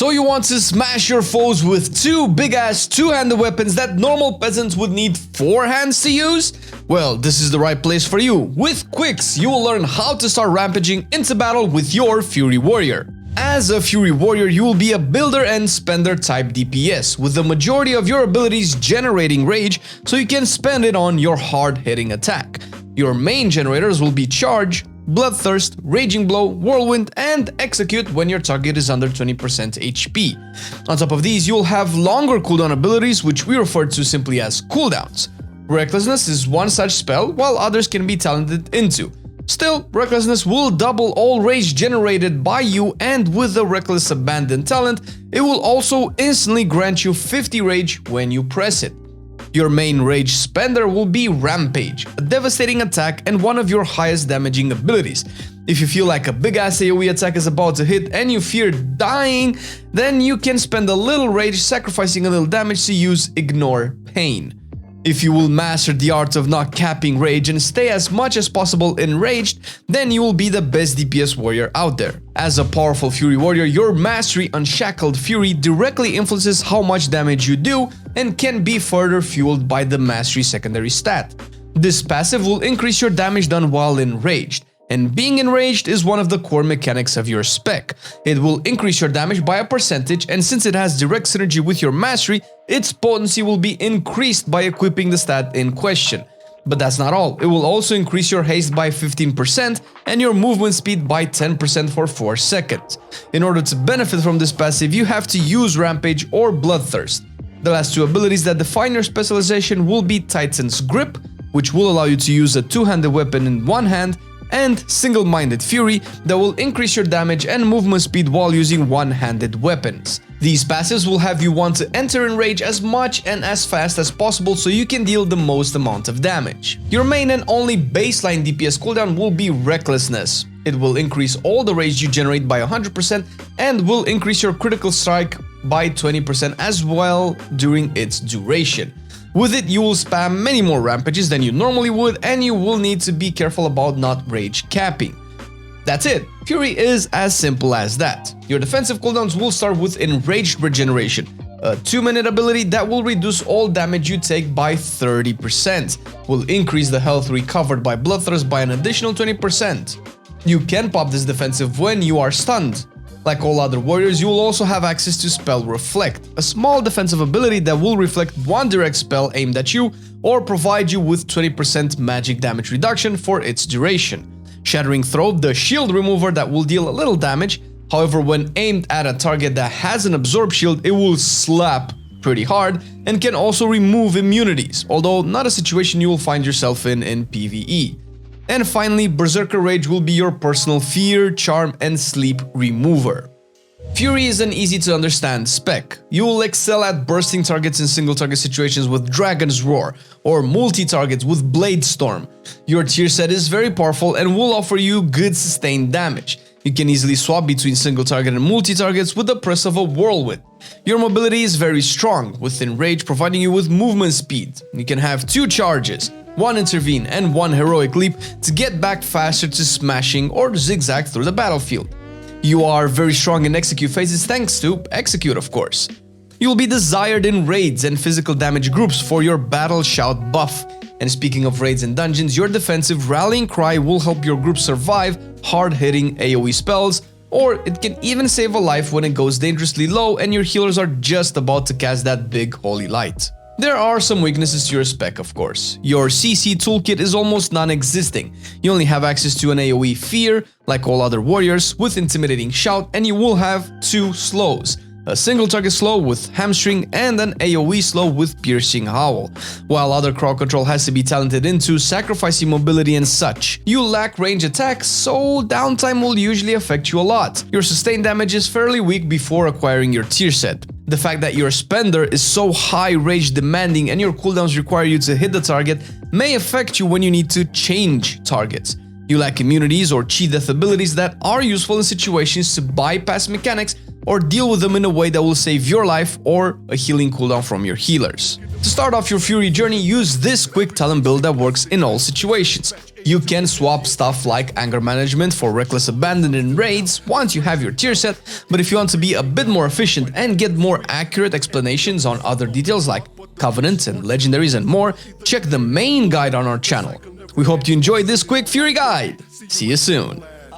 So you want to smash your foes with two big-ass two-handed weapons that normal peasants would need 4 hands to use? Well, this is the right place for you. With Quicks, you will learn how to start rampaging into battle with your Fury Warrior. As a Fury Warrior, you will be a builder and spender type DPS, with the majority of your abilities generating rage, so you can spend it on your hard-hitting attack. Your main generators will be Charge, Bloodthirst, Raging Blow, Whirlwind, and Execute when your target is under 20% HP. On top of these, you'll have longer cooldown abilities, which we refer to simply as cooldowns. Recklessness is one such spell, while others can be talented into. Still, Recklessness will double all rage generated by you, and with the Reckless Abandon talent, it will also instantly grant you 50 rage when you press it. Your main rage spender will be Rampage, a devastating attack and one of your highest damaging abilities. If you feel like a big-ass AoE attack is about to hit and you fear dying, then you can spend a little rage, sacrificing a little damage to use Ignore Pain. If you will master the art of not capping rage and stay as much as possible enraged, then you will be the best DPS warrior out there. As a powerful Fury Warrior, your mastery Unshackled Fury directly influences how much damage you do and can be further fueled by the mastery secondary stat. This passive will increase your damage done while enraged. And being enraged is one of the core mechanics of your spec. It will increase your damage by a percentage, and since it has direct synergy with your mastery, its potency will be increased by equipping the stat in question. But that's not all, it will also increase your haste by 15% and your movement speed by 10% for 4 seconds. In order to benefit from this passive, you have to use Rampage or Bloodthirst. The last two abilities that define your specialization will be Titan's Grip, which will allow you to use a two-handed weapon in one hand, and Single-Minded Fury that will increase your damage and movement speed while using one-handed weapons. These passives will have you want to enter in rage as much and as fast as possible so you can deal the most amount of damage. Your main and only baseline DPS cooldown will be Recklessness. It will increase all the rage you generate by 100% and will increase your critical strike by 20% as well during its duration. With it, you will spam many more rampages than you normally would, and you will need to be careful about not rage capping. That's it. Fury is as simple as that. Your defensive cooldowns will start with Enraged Regeneration, a 2-minute ability that will reduce all damage you take by 30%, will increase the health recovered by Bloodthirst by an additional 20%. You can pop this defensive when you are stunned. Like all other warriors, you will also have access to Spell Reflect, a small defensive ability that will reflect one direct spell aimed at you or provide you with 20% magic damage reduction for its duration. Shattering Throw, the shield remover that will deal a little damage, however when aimed at a target that has an absorb shield, it will slap pretty hard and can also remove immunities, although not a situation you will find yourself in PvE. And finally, Berserker Rage will be your personal fear, charm, and sleep remover. Fury is an easy to understand spec. You will excel at bursting targets in single target situations with Dragon's Roar, or multi-targets with Blade Storm. Your tier set is very powerful and will offer you good sustained damage. You can easily swap between single target and multi-targets with the press of a Whirlwind. Your mobility is very strong, with Enrage providing you with movement speed. You can have 2 charges, 1 Intervene and 1 Heroic Leap to get back faster to smashing or zigzag through the battlefield. You are very strong in Execute phases thanks to Execute, of course. You will be desired in raids and physical damage groups for your Battle Shout buff. And speaking of raids and dungeons, your defensive Rallying Cry will help your group survive hard-hitting AoE spells, or it can even save a life when it goes dangerously low and your healers are just about to cast that big holy light. There are some weaknesses to your spec, of course. Your CC toolkit is almost non-existing. You only have access to an AoE Fear, like all other warriors, with Intimidating Shout, and you will have 2 slows. A single target slow with Hamstring and an AoE slow with Piercing Howl, while other crowd control has to be talented into, sacrificing mobility and such. You lack range attacks, so downtime will usually affect you a lot. Your sustained damage is fairly weak before acquiring your tier set. The fact that your spender is so high rage demanding and your cooldowns require you to hit the target may affect you when you need to change targets. You lack immunities or cheat death abilities that are useful in situations to bypass mechanics or deal with them in a way that will save your life or a healing cooldown from your healers. To start off your Fury journey, use this quick talent build that works in all situations. You can swap stuff like anger management for reckless abandon in raids once you have your tier set, but if you want to be a bit more efficient and get more accurate explanations on other details like covenants and legendaries and more, check the main guide on our channel. We hope you enjoyed this quick Fury guide. See you soon.